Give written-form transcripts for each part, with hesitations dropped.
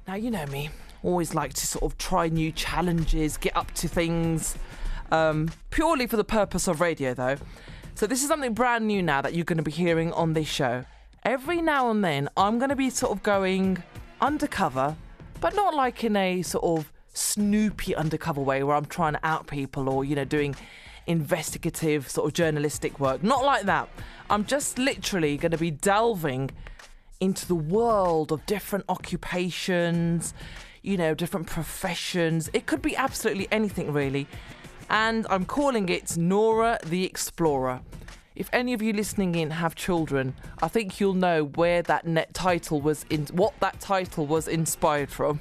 Now, you know me, always like to sort of try new challenges, get up to things, purely for the purpose of radio, though. So this is something brand new now that you're going to be hearing on this show. Every now and then, I'm going to be sort of going undercover, but not like in a sort of snoopy undercover way where I'm trying to out people or, you know, doing investigative sort of journalistic work. Not like that. I'm just literally going to be delving into the world of different occupations, you know, different professions. It could be absolutely anything, really. And I'm calling it Nora the Explorer. If any of you listening in have children, I think you'll know where that what that title was inspired from.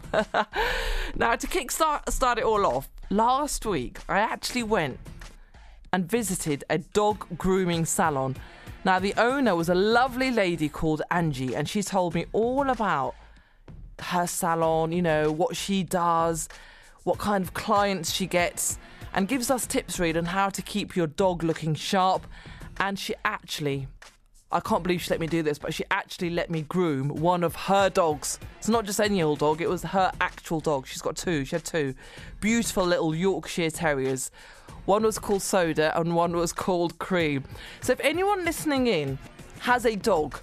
Now, to start it all off, last week I actually went and visited a dog grooming salon. Now, the owner was a lovely lady called Angie, and she told me all about her salon, you know, what she does, what kind of clients she gets, and gives us tips really on how to keep your dog looking sharp. And she actually, I can't believe she let me do this, but she actually let me groom one of her dogs. It's not just any old dog, it was her actual dog. She had two beautiful little Yorkshire Terriers. One was called Soda and one was called Cream. So if anyone listening in has a dog,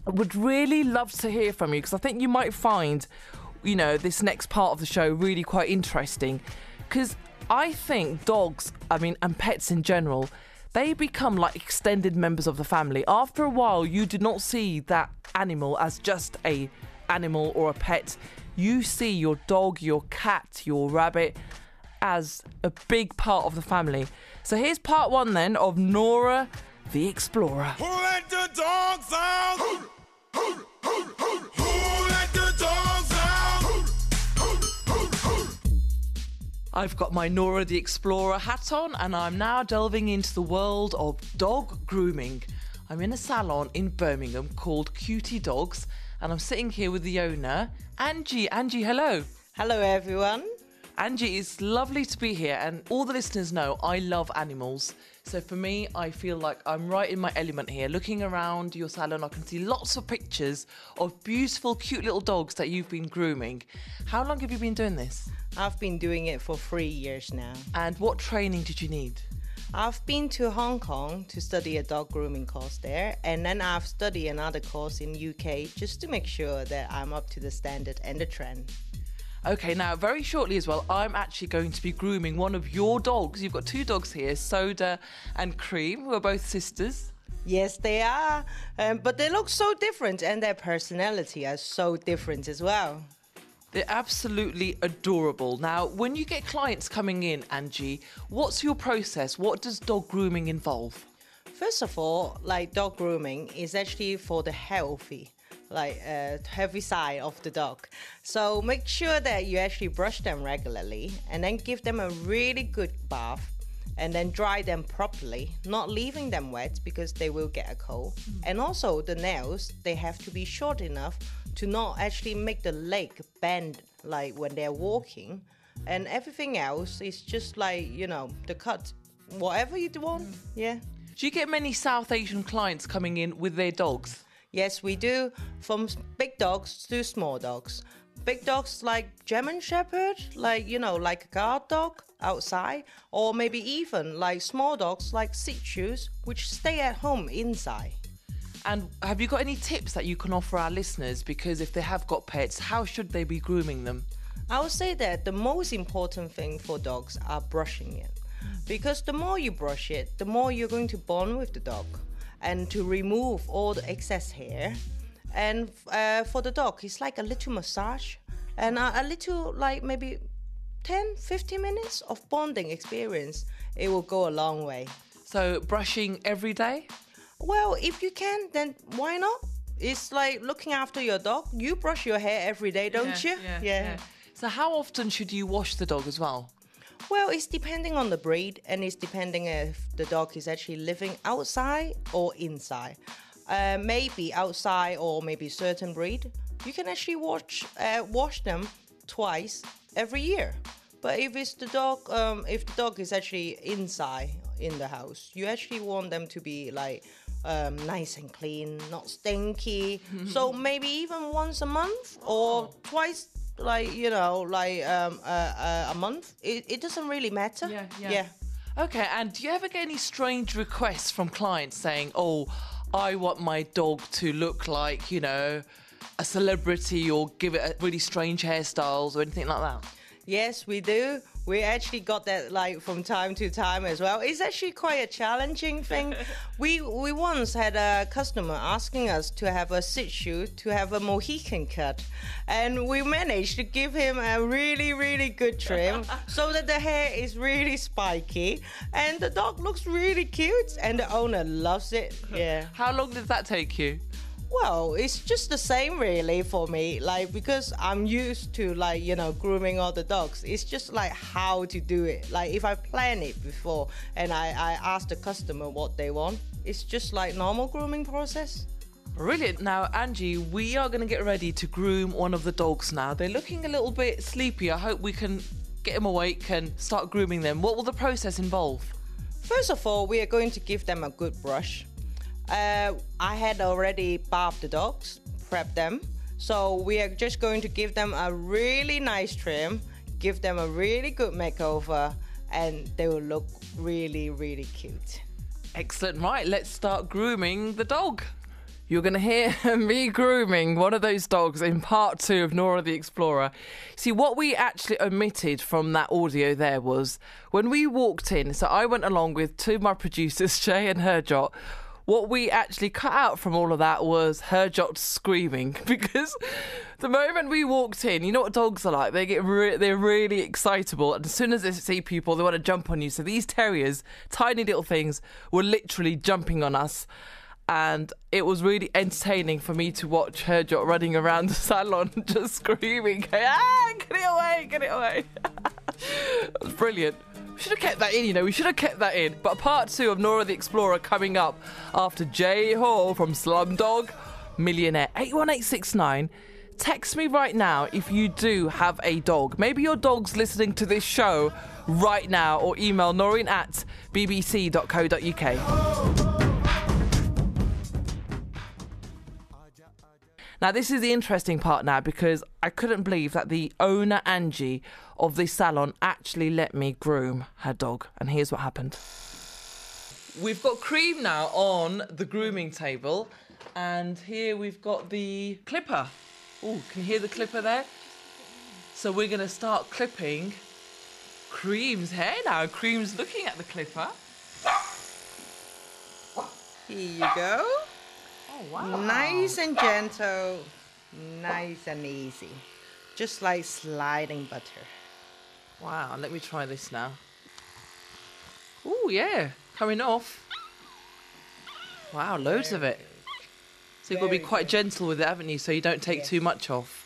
I would really love to hear from you, because I think you might find, you know, this next part of the show really quite interesting. Because I think dogs, and pets in general, they become like extended members of the family. After a while, you do not see that animal as just a animal or a pet. You see your dog, your cat, your rabbit as a big part of the family. So here's part one then of Nora the Explorer. Who let the dogs out? Who let the dogs out? I've got my Nora the Explorer hat on, and I'm now delving into the world of dog grooming. I'm in a salon in Birmingham called Cutie Dogs, and I'm sitting here with the owner, Angie. Angie, hello. Hello, everyone. Angie, it's lovely to be here, and all the listeners know I love animals. So for me, I feel like I'm right in my element here. Looking around your salon, I can see lots of pictures of beautiful, cute little dogs that you've been grooming. How long have you been doing this? I've been doing it for 3 years now. And what training did you need? I've been to Hong Kong to study a dog grooming course there, and then I've studied another course in UK just to make sure that I'm up to the standard and the trend. Okay, now very shortly as well, I'm actually going to be grooming one of your dogs. You've got two dogs here, Soda and Cream, who are both sisters. Yes, they are, but they look so different, and their personality are so different as well. They're absolutely adorable. Now, when you get clients coming in, Angie, what's your process? What does dog grooming involve? First of all, like dog grooming is actually for the healthy side of the dog. So make sure that you actually brush them regularly and then give them a really good bath and then dry them properly, not leaving them wet because they will get a cold. And also the nails, they have to be short enough to not actually make the leg bend like when they're walking. And everything else is just like, you know, the cut, whatever you want, yeah. Do you get many South Asian clients coming in with their dogs? Yes, we do, from big dogs to small dogs. Big dogs like German Shepherd, like a guard dog outside, or maybe even like small dogs like Shih Tzus, which stay at home inside. And have you got any tips that you can offer our listeners? Because if they have got pets, how should they be grooming them? I would say that the most important thing for dogs are brushing it. Because the more you brush it, the more you're going to bond with the dog and to remove all the excess hair. And for the dog, it's like a little massage and a little, like maybe 10, 15 minutes of bonding experience. It will go a long way. So brushing every day? Well, if you can, then why not? It's like looking after your dog. You brush your hair every day, don't you? Yeah. So how often should you wash the dog as well? Well, it's depending on the breed, and it's depending if the dog is actually living outside or inside. Maybe outside or maybe certain breed, you can actually wash them twice every year. But if it's the dog is actually inside in the house, you actually want them to be like nice and clean, not stinky. So maybe even once a month or twice, a month. It doesn't really matter. Yeah. Okay, and do you ever get any strange requests from clients saying, oh, I want my dog to look like, a celebrity or give it a really strange hairstyles or anything like that? Yes, we do. We actually got that from time to time as well. It's actually quite a challenging thing. We once had a customer asking us to have a Shih Tzu to have a Mohican cut, and we managed to give him a really, really good trim so that the hair is really spiky and the dog looks really cute and the owner loves it. Yeah. How long did that take you? Well, it's just the same really for me, because I'm used to grooming all the dogs. It's just how to do it. If I plan it before and I ask the customer what they want, it's just normal grooming process. Brilliant. Now, Angie, we are going to get ready to groom one of the dogs now. They're looking a little bit sleepy. I hope we can get them awake and start grooming them. What will the process involve? First of all, we are going to give them a good brush. I had already bathed the dogs, prepped them. So we are just going to give them a really nice trim, give them a really good makeover, and they will look really, really cute. Excellent. Right, let's start grooming the dog. You're going to hear me grooming one of those dogs in part 2 of Nora the Explorer. See, what we actually omitted from that audio there was when we walked in, so I went along with 2 of my producers, Jay and Herjot. What we actually cut out from all of that was Herjot screaming, because the moment we walked in, you know what dogs are like? They're really excitable, and as soon as they see people, they want to jump on you. So these terriers, tiny little things, were literally jumping on us, and it was really entertaining for me to watch Herjot running around the salon just screaming, get it away. It was brilliant. We should have kept that in, we should have kept that in. But part 2 of Nora the Explorer coming up after Jay Hall from Slumdog Millionaire. 81869. Text me right now if you do have a dog. Maybe your dog's listening to this show right now, or email noreen@bbc.co.uk. Now, this is the interesting part now, because I couldn't believe that the owner, Angie, of this salon actually let me groom her dog. And here's what happened. We've got Cream now on the grooming table. And here we've got the clipper. Oh, can you hear the clipper there? So we're going to start clipping Cream's hair now. Cream's looking at the clipper. Here you go. Oh, wow. Nice and gentle, nice and easy. Just like sliding butter. Wow, let me try this now. Oh, yeah, coming off. Wow, loads of it. So you've got to be quite gentle with it, haven't you, so you don't take too much off.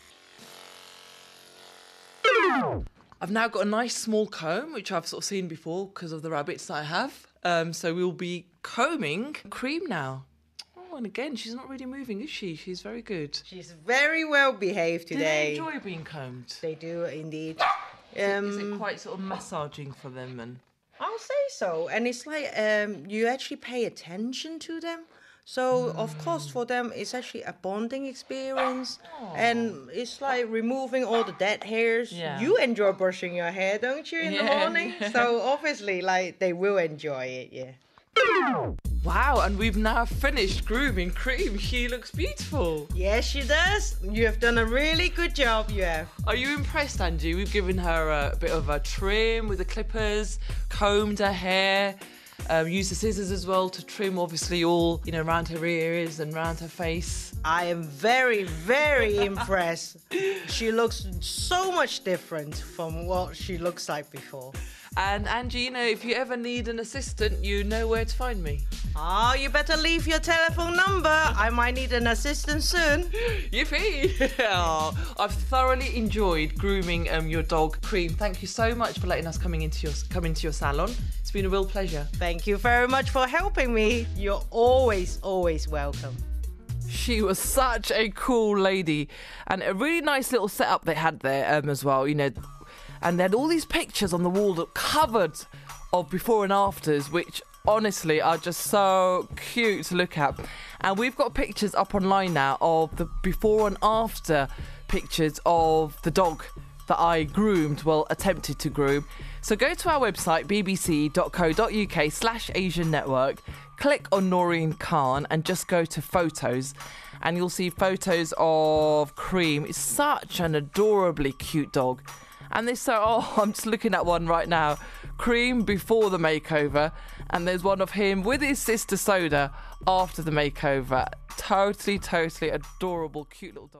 I've now got a nice small comb, which I've sort of seen before because of the rabbits that I have. So we'll be combing Cream now. And again, she's not really moving, is she? She's very good. She's very well behaved today. Do they enjoy being combed? They do indeed. Is it quite sort of massaging for them? And I'll say so. And it's you actually pay attention to them. So, of course, for them, it's actually a bonding experience. Aww. And it's like removing all the dead hairs. Yeah. You enjoy brushing your hair, don't you, in the morning? So, obviously, they will enjoy it, yeah. Wow, and we've now finished grooming Cream. She looks beautiful. Yes, she does. You have done a really good job, you have. Are you impressed, Angie? We've given her a bit of a trim with the clippers, combed her hair, used the scissors as well to trim, obviously, all, around her ears and around her face. I am very, very impressed. She looks so much different from what she looks like before. And Angie, if you ever need an assistant, you know where to find me. Oh, you better leave your telephone number. I might need an assistant soon. Yippee! Oh, I've thoroughly enjoyed grooming your dog, Cream. Thank you so much for letting us come into your salon. It's been a real pleasure. Thank you very much for helping me. You're always, always welcome. She was such a cool lady, and a really nice little setup they had there as well, And they had all these pictures on the wall that covered of before and afters, which honestly are just so cute to look at. And we've got pictures up online now of the before and after pictures of the dog that I attempted to groom. So go to our website, bbc.co.uk/Asian Network, click on Noreen Khan and just go to photos. And you'll see photos of Cream. It's such an adorably cute dog. And I'm just looking at one right now. Cream before the makeover. And there's one of him with his sister Soda after the makeover. Totally adorable, cute little dog.